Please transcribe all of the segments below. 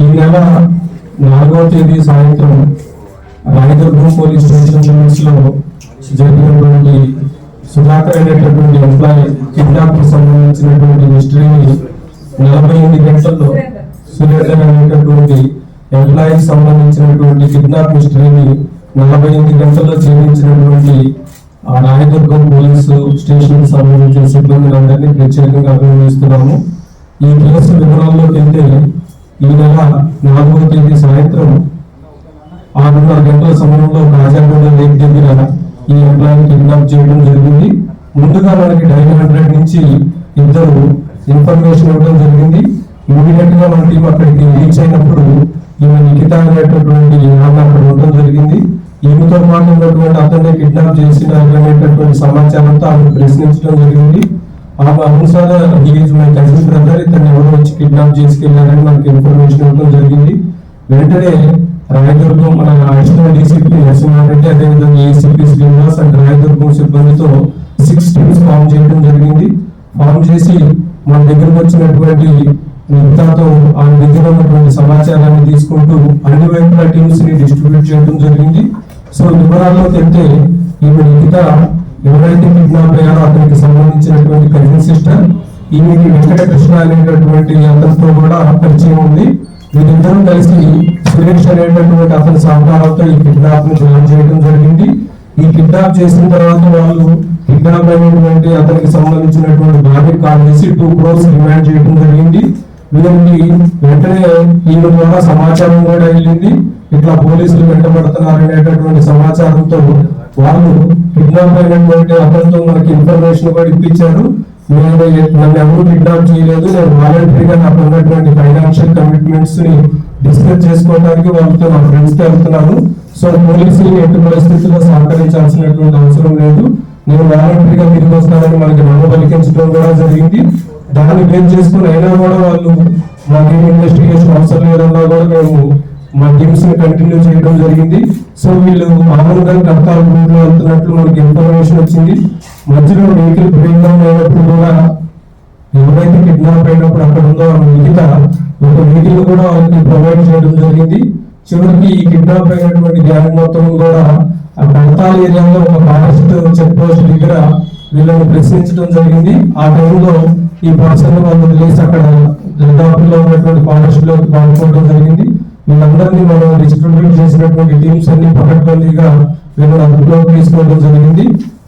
ఈ నెల 4వ తేదీ సాయంత్రం రాయదుర్గం పోలీస్ స్టేషన్ లిమిట్స్ లో జరిగినటువంటి సుధాకర్ అనేటటువంటి ఎంప్లాయీ కిడ్నాప్ కి సంబంధించినటువంటి మిస్టరీని 48 గంటల్లో సురేందర్ అనేటటువంటి ఎంప్లాయీకి సంబంధించినటువంటి కిడ్నాప్ మిస్టరీని 48 గంటల్లో ఛేదించినటువంటి ఆ రాయదుర్గం పోలీసు స్టేషన్ కి సంబంధించిన సిబ్బందులందరినీ ప్రత్యేకంగా అభినందిస్తున్నాము. ఈ కేసు వివరాల్లోకి వెళ్తే ఈ నెల 4వ తేదీ సాయంత్రం 6:30 గంటల సమయంలో కాజాగూడ లేక్ దగ్గర ఈ ఎంప్లాయీని కిడ్నాప్ చేయడం జరిగింది. ముందుగా మనకి డైల్ 100 నుంచి ఇద్దరు ఇన్ఫర్మేషన్ ఇవ్వడం జరిగింది. ఇమీడియట్ గా మన టీం అక్కడికి రీచ్ అయినప్పుడు ఈమె నిఖిత అనేటటువంటి ఆమె అక్కడ ఉండడం జరిగింది. ఈమెతో పాటు ఉన్నటువంటి అతన్ని కిడ్నాప్ చేసిన అనేటటువంటి సమాచారంతో ఆమె ప్రశ్నించడం జరిగింది. ఆమె అనుసార మై కజిన్ బ్రదర్ ఇతన్ని ఎవరు వచ్చి కిడ్నాప్ చేసుకెళ్లారని మనకి ఇన్ఫర్మేషన్ ఇవ్వడం జరిగింది. వెంటనే రాయదుర్గం మన అడిషనల్ డీసీపీ నరసింహారెడ్డి అదేవిధంగా ఏసీపీ శ్రీనివాస్ అండ్ రాయదుర్గం సిబ్బందితో 6 టీమ్స్ ఫామ్ చేయడం జరిగింది. ఫామ్ చేసి మన దగ్గరకు వచ్చినటువంటి నిఖితతో ఆ దగ్గర ఉన్నటువంటి సమాచారాన్ని తీసుకుంటూ అన్ని వైపుల టీమ్స్ ని డిస్ట్రిబ్యూట్ చేయడం జరిగింది. సో వివరాల్లోకి వెళ్తే ఈమె నిఖిత ఎవరైతే కిడ్నాప్ అయ్యారో అతనికి సంబంధించినటువంటి కజిన్ సిస్టర్. ఈమెకి వెంకటకృష్ణ అనేటటువంటి అతనితో కూడా పరిచయం ఉంది. వీరిద్దరూ కలిసి సురేష్ అనేటటువంటి అతని సహకారంతో ఈ కిడ్నాప్ ని ప్లాన్ చేయడం జరిగింది. ఈ కిడ్నాప్ చేసిన తర్వాత వాళ్ళు కిడ్నాప్ అయినటువంటి అతనికి సంబంధించినటువంటి భార్య కాల్ చేసి 2 crores డిమాండ్ చేయడం జరిగింది. వీరికి వెంటనే ఈమె ద్వారా సమాచారం కూడా వెళ్ళింది. ఇట్లా పోలీసులు వెంటబడుతున్నారు అనేటటువంటి సమాచారంతో వాళ్ళు కిడ్నాప్ అయినటువంటి అతనితో మనకి ఇన్ఫర్మేషన్ కూడా ఇప్పించారు. నన్ను ఎవరు కిడ్నాప్ చేయలేదు, నేను వాలంటరీగా నాకు ఉన్నటువంటి ఫైనాన్షియల్ కమిట్మెంట్స్ ని డిస్కస్ చేసుకోవడానికి వాళ్ళతో నా ఫ్రెండ్స్ తో వెళ్తున్నాను. సో పోలీసులు ఎట్టి పరిస్థితుల్లో సహకరించాల్సినటువంటి అవసరం లేదు, నేను వాలంటరీగా తిరిగి వస్తానని మనకి నమ్మబలికించడం కూడా జరిగింది. దాన్ని బేస్ చేసుకుని అయినా కూడా వాళ్ళు మాకేం ఇన్వెస్టిగేషన్ అవసరం లేదన్నా కూడా మేము మా టీమ్స్ ని కంటిన్యూ చేయడం జరిగింది. సో వీళ్ళు మామూలుగా కర్తాల రూట్ లో వెళ్తున్నట్లు మనకి ఇన్ఫర్మేషన్ వచ్చింది. మధ్యలో వెహికల్ బ్రేక్ డౌన్ అయినప్పుడు కూడా ఎవరైతే కిడ్నాప్ అయినప్పుడు అక్కడ ఉందో మిగత ఒక వెహికల్ కూడా వాళ్ళకి ప్రొవైడ్ చేయడం జరిగింది. చివరికి ఈ కిడ్నాప్ అయినటువంటి గ్యాంగ్ మొత్తం కూడా ఆ కర్తాల ఏరియాలో ఒక ఫారెస్ట్ చెక్ పోస్ట్ దగ్గర వీళ్ళని ప్రశ్నించడం జరిగింది. ఆ టైంలో ఈ పర్సన్ వాళ్ళు వదిలేసి అక్కడ దాదాపులో ఉన్నటువంటి ఫారెస్ట్ లోకి పాల్గొనడం జరిగింది. వీళ్ళందరినీ మనం డిస్ట్రిబ్యూట్ చేసినటువంటి టీమ్స్ అన్ని పకడ్బందీగా వీళ్ళని అదుపులోకి తీసుకోవడం జరిగింది.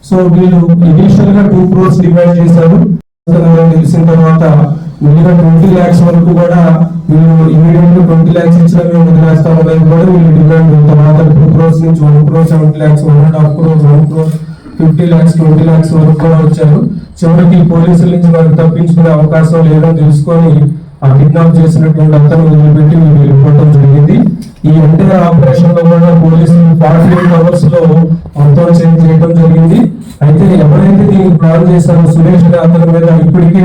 సో వీళ్ళు ఇనిషియల్ గా 2 crores డిమాండ్ చేశారు. తెలిసిన తర్వాత మిగిలిన 20 lakhs వరకు కూడా వీళ్ళు ఇమీడియట్ గా 20 lakhs ఇచ్చిన మేము వదిలేస్తామని కూడా వీళ్ళు డిమాండ్. తర్వాత 2 crores నుంచి 1 crore 70 lakhs 1.5 crores 1 crore 50 lakhs 20 lakhs వరకు కూడా వచ్చారు. చివరికి పోలీసుల నుంచి మనకు తప్పించుకునే అవకాశం లేదని తెలుసుకొని ఆ కిడ్నాప్ చేసినటువంటి అతను వదిలిపెట్టి వీళ్ళు వెళ్ళిపోవడం జరిగింది. ఈ ఎంటైర్ ఆపరేషన్ లో కూడా పోలీసులు 48 hours లో మొత్తం చేంజ్ చేయడం జరిగింది. అయితే ఎవరైతే దీన్ని ప్లాన్ చేశారో సురేష్ అతని మీద ఇప్పటికే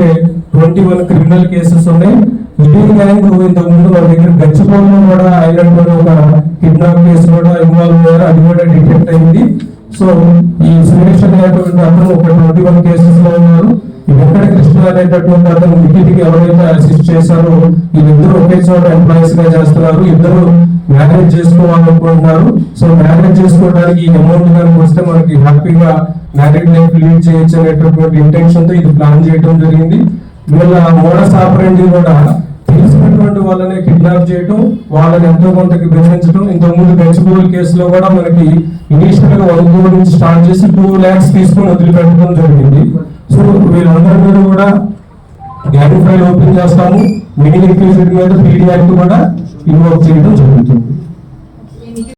21 క్రిమినల్ కేసెస్ ఉన్నాయి. ఇదే గ్యాంగ్ ఇంతకు ముందు మన దగ్గర గచ్చిపోలో కూడా అయినటువంటి ఒక కిడ్నాప్ కేసు కూడా ఇన్వాల్వ్ అయ్యారు, అది కూడా డిటెక్ట్ అయింది. సో ఈ సురేష్ అనేటువంటి అతను ఒక 21 కేసెస్ లో ఉన్నారు. ఈ వెంకటకృష్ణ అనేటటువంటి అతను ఇంటికి ఎవరైతే అసిస్ట్ చేశారో వీళ్ళిద్దరు ఒకే చోట ఎంప్లాయీస్ గా చేస్తున్నారు. ఇద్దరు మ్యారేజ్ చేసుకోవాలనుకుంటున్నారు. సో మ్యారేజ్ చేసుకోవడానికి ఈ అమౌంట్ కనుక వస్తే మనకి హ్యాపీగా మ్యారేజ్ లైఫ్ లీడ్ చేయొచ్చు అనేటటువంటి ఇంటెన్షన్ తో ఇది ప్లాన్ చేయడం జరిగింది. వీళ్ళ మోడస్ ఆపరెండి కూడా తెలిసినటువంటి వాళ్ళని కిడ్నాప్ చేయడం, వాళ్ళని ఎంతో కొంతకి బెదిరించడం. ఇంతకుముందు గచ్చిబౌలి కేసులో కూడా మనకి ఇనిషియల్ గా 1 crore నుంచి స్టార్ట్ చేసి 2 lakhs తీసుకొని వదిలిపెట్టడం జరిగింది. సో వీళ్ళందరి మీద కూడా గ్యాంగ్ ఫైల్ ఓపెన్ చేస్తాము. మిగిలిన కేసుల మీద పీడీ యాక్ట్ కూడా ఇన్వోక్ చేయడం జరుగుతుంది.